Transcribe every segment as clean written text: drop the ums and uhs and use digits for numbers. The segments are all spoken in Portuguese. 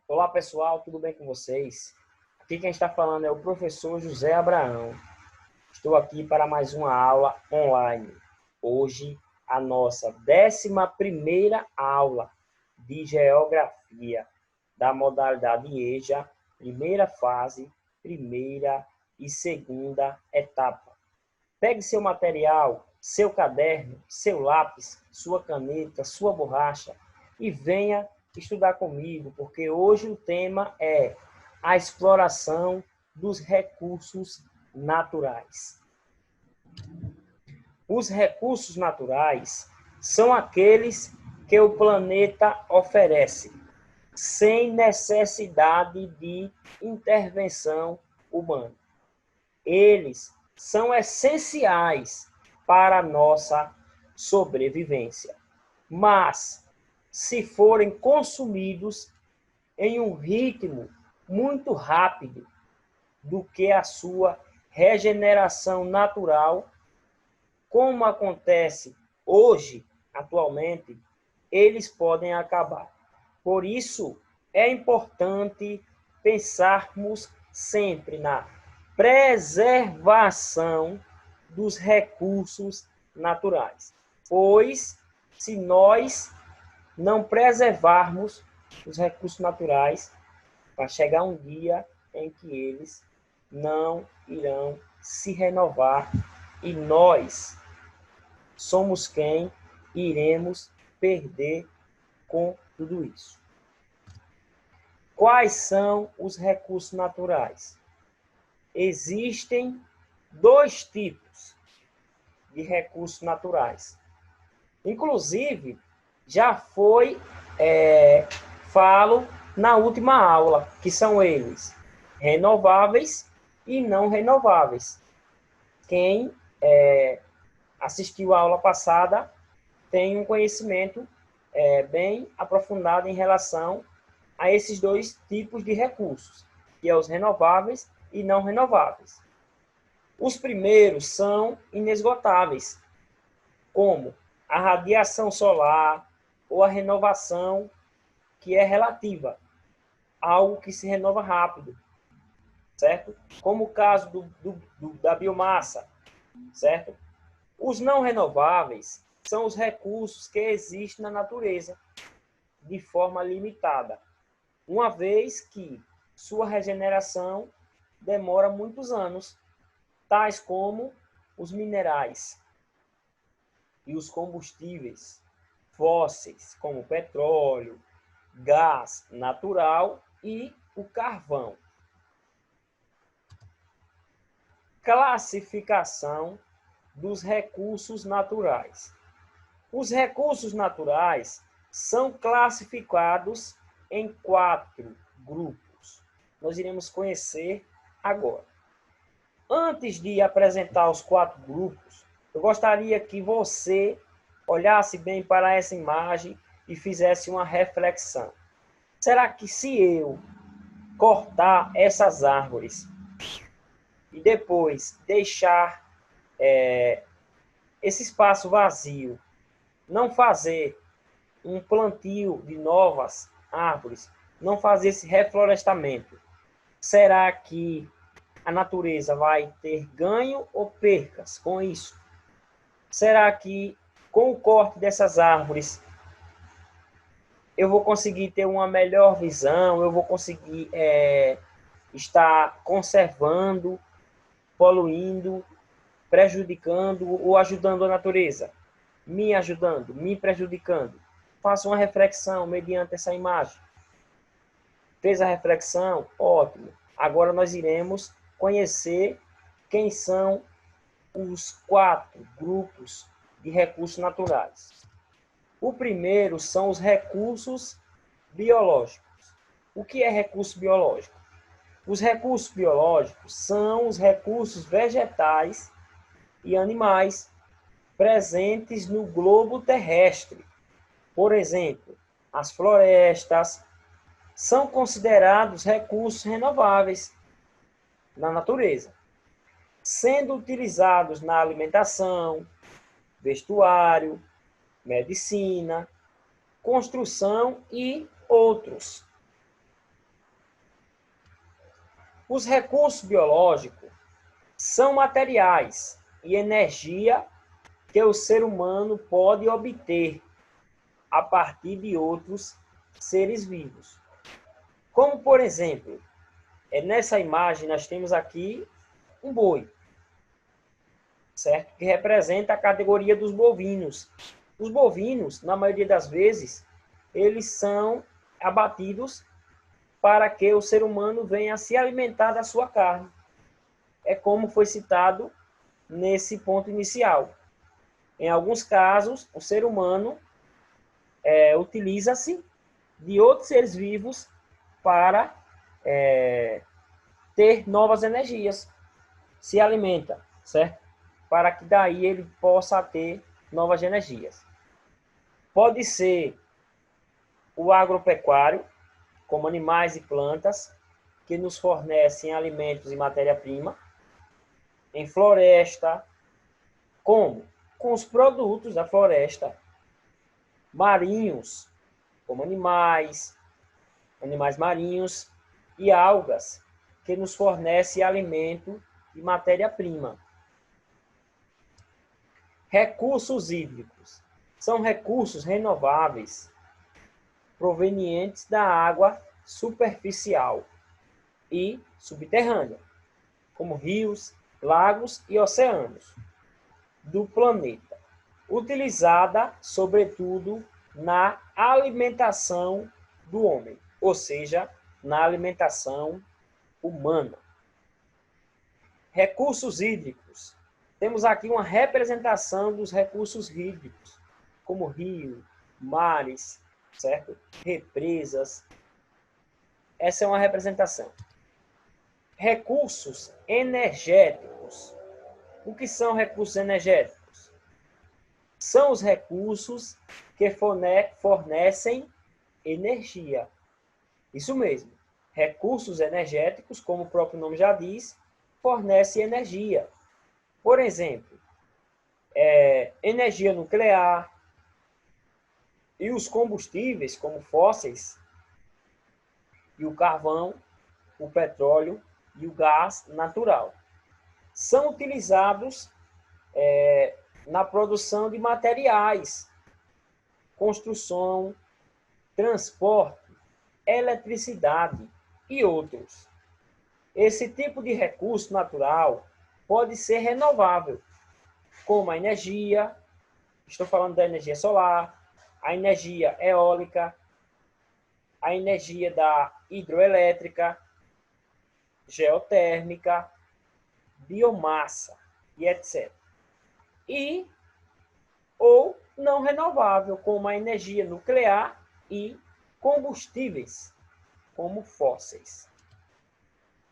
Olá pessoal, tudo bem com vocês? Aqui quem está falando é o professor José Abraão. Estou aqui para mais uma aula online. Hoje, a nossa 11ª aula de Geografia da modalidade EJA, primeira fase, primeira e segunda etapa. Pegue seu material, seu caderno, seu lápis, sua caneta, sua borracha e venha estudar comigo, porque hoje o tema é a exploração dos recursos naturais. Os recursos naturais são aqueles que o planeta oferece, sem necessidade de intervenção humana. Eles são essenciais para a nossa sobrevivência. Mas, se forem consumidos em um ritmo muito rápido do que a sua regeneração natural, como acontece hoje, atualmente, eles podem acabar. Por isso, é importante pensarmos sempre na preservação dos recursos naturais. Pois, se nós não preservarmos os recursos naturais, vai chegar um dia em que eles não irão se renovar e nós somos quem iremos perder com tudo isso. Quais são os recursos naturais? Existem dois tipos de recursos naturais. Inclusive, já foi falo na última aula, que são eles renováveis e não renováveis. Quem assistiu à aula passada tem um conhecimento bem aprofundado em relação a esses dois tipos de recursos, que é os renováveis e não renováveis. Os primeiros são inesgotáveis, como a radiação solar ou a renovação que é relativa, algo que se renova rápido, certo? Como o caso da biomassa, certo? Os não renováveis são os recursos que existem na natureza de forma limitada, uma vez que sua regeneração demora muitos anos, tais como os minerais e os combustíveis fósseis, como petróleo, gás natural e o carvão. Classificação dos recursos naturais. Os recursos naturais são classificados em 4 grupos. Nós iremos conhecer agora. Antes de apresentar os 4 grupos, eu gostaria que você olhasse bem para essa imagem e fizesse uma reflexão. Será que se eu cortar essas árvores e depois deixar esse espaço vazio, não fazer um plantio de novas árvores, não fazer esse reflorestamento, será que a natureza vai ter ganho ou percas com isso? Será que com o corte dessas árvores eu vou conseguir ter uma melhor visão, eu vou conseguir estar conservando, poluindo, prejudicando ou ajudando a natureza? Me ajudando, me prejudicando? Faça uma reflexão mediante essa imagem. Fez a reflexão? Ótimo. Agora nós iremos conhecer quem são os 4 grupos de recursos naturais. O primeiro são os recursos biológicos. O que é recurso biológico? Os recursos biológicos são os recursos vegetais e animais presentes no globo terrestre. Por exemplo, as florestas são considerados recursos renováveis na natureza, sendo utilizados na alimentação, vestuário, medicina, construção e outros. Os recursos biológicos são materiais e energia que o ser humano pode obter a partir de outros seres vivos. Como, por exemplo, nessa imagem nós temos aqui um boi, certo? Que representa a categoria dos bovinos. Os bovinos, na maioria das vezes, eles são abatidos para que o ser humano venha se alimentar da sua carne. É como foi citado nesse ponto inicial. Em alguns casos, o ser humano utiliza-se de outros seres vivos para ter novas energias, se alimenta, certo? Para que daí ele possa ter novas energias. Pode ser o agropecuário, como animais e plantas, que nos fornecem alimentos e matéria-prima. Em floresta, como? Com os produtos da floresta. Marinhos, como animais marinhos e algas, que nos fornecem alimento e matéria-prima. Recursos hídricos são recursos renováveis provenientes da água superficial e subterrânea, como rios, lagos e oceanos do planeta, utilizada sobretudo na alimentação do homem, ou seja, na alimentação humana. Recursos hídricos. Temos aqui uma representação dos recursos hídricos, como rio, mares, certo? Represas. Essa é uma representação. Recursos energéticos. O que são recursos energéticos? São os recursos que fornecem energia. Isso mesmo. Recursos energéticos, como o próprio nome já diz, fornecem energia. Por exemplo, energia nuclear e os combustíveis, como fósseis, e o carvão, o petróleo e o gás natural, são utilizados na produção de materiais, construção, transporte, eletricidade e outros. Esse tipo de recurso natural pode ser renovável, como a energia, estou falando da energia solar, a energia eólica, a energia da hidroelétrica, geotérmica, biomassa e etc. Ou não renovável, como a energia nuclear e combustíveis, como fósseis.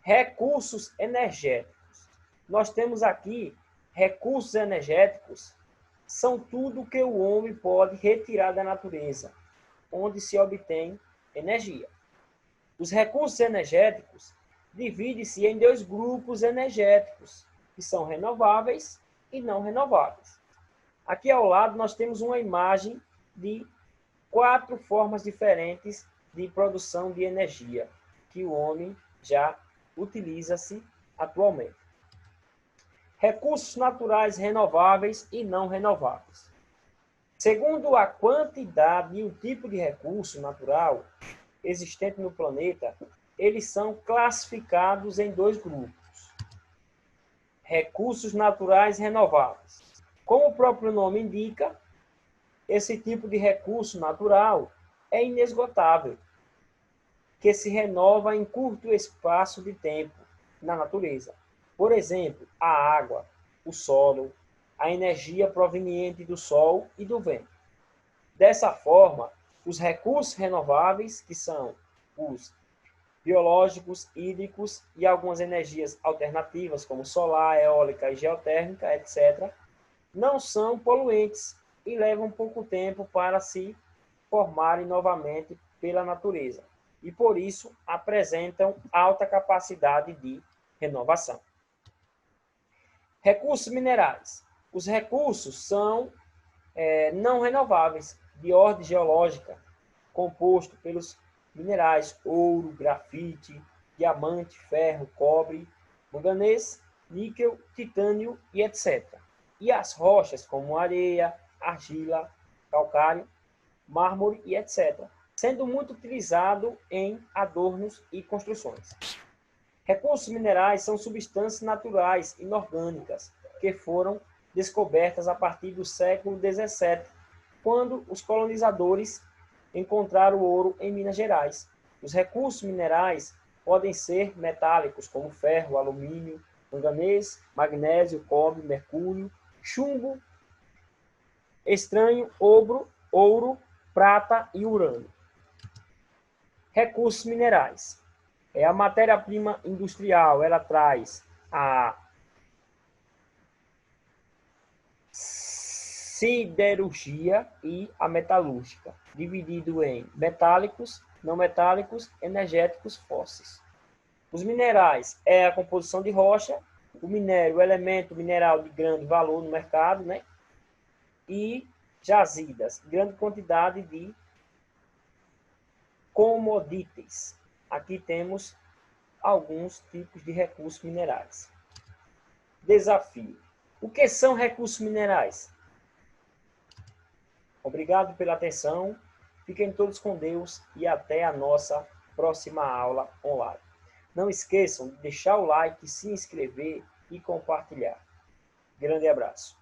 Recursos energéticos. Nós temos aqui recursos energéticos, são tudo que o homem pode retirar da natureza, onde se obtém energia. Os recursos energéticos dividem-se em dois grupos energéticos, que são renováveis e não renováveis. Aqui ao lado nós temos uma imagem de 4 formas diferentes de produção de energia que o homem já utiliza-se atualmente. Recursos naturais renováveis e não renováveis. Segundo a quantidade e o tipo de recurso natural existente no planeta, eles são classificados em 2 grupos. Recursos naturais renováveis. Como o próprio nome indica, esse tipo de recurso natural é inesgotável, que se renova em curto espaço de tempo na natureza. Por exemplo, a água, o solo, a energia proveniente do sol e do vento. Dessa forma, os recursos renováveis, que são os biológicos, hídricos e algumas energias alternativas, como solar, eólica e geotérmica, etc., não são poluentes e levam pouco tempo para se formarem novamente pela natureza. E, por isso, apresentam alta capacidade de renovação. Recursos minerais. Os recursos são não renováveis, de ordem geológica, composto pelos minerais ouro, grafite, diamante, ferro, cobre, manganês, níquel, titânio e etc. E as rochas como areia, argila, calcário, mármore e etc., sendo muito utilizado em adornos e construções. Recursos minerais são substâncias naturais inorgânicas que foram descobertas a partir do século XVII, quando os colonizadores encontraram o ouro em Minas Gerais. Os recursos minerais podem ser metálicos, como ferro, alumínio, manganês, magnésio, cobre, mercúrio, chumbo, estranho, ouro, prata e urânio. Recursos minerais. A matéria-prima industrial, ela traz a siderurgia e a metalúrgica, dividido em metálicos, não metálicos, energéticos, fósseis. Os minerais é a composição de rocha, o minério, o elemento mineral de grande valor no mercado, né? E jazidas, grande quantidade de commodities. Aqui temos alguns tipos de recursos minerais. Desafio. O que são recursos minerais? Obrigado pela atenção. Fiquem todos com Deus e até a nossa próxima aula online. Não esqueçam de deixar o like, se inscrever e compartilhar. Grande abraço.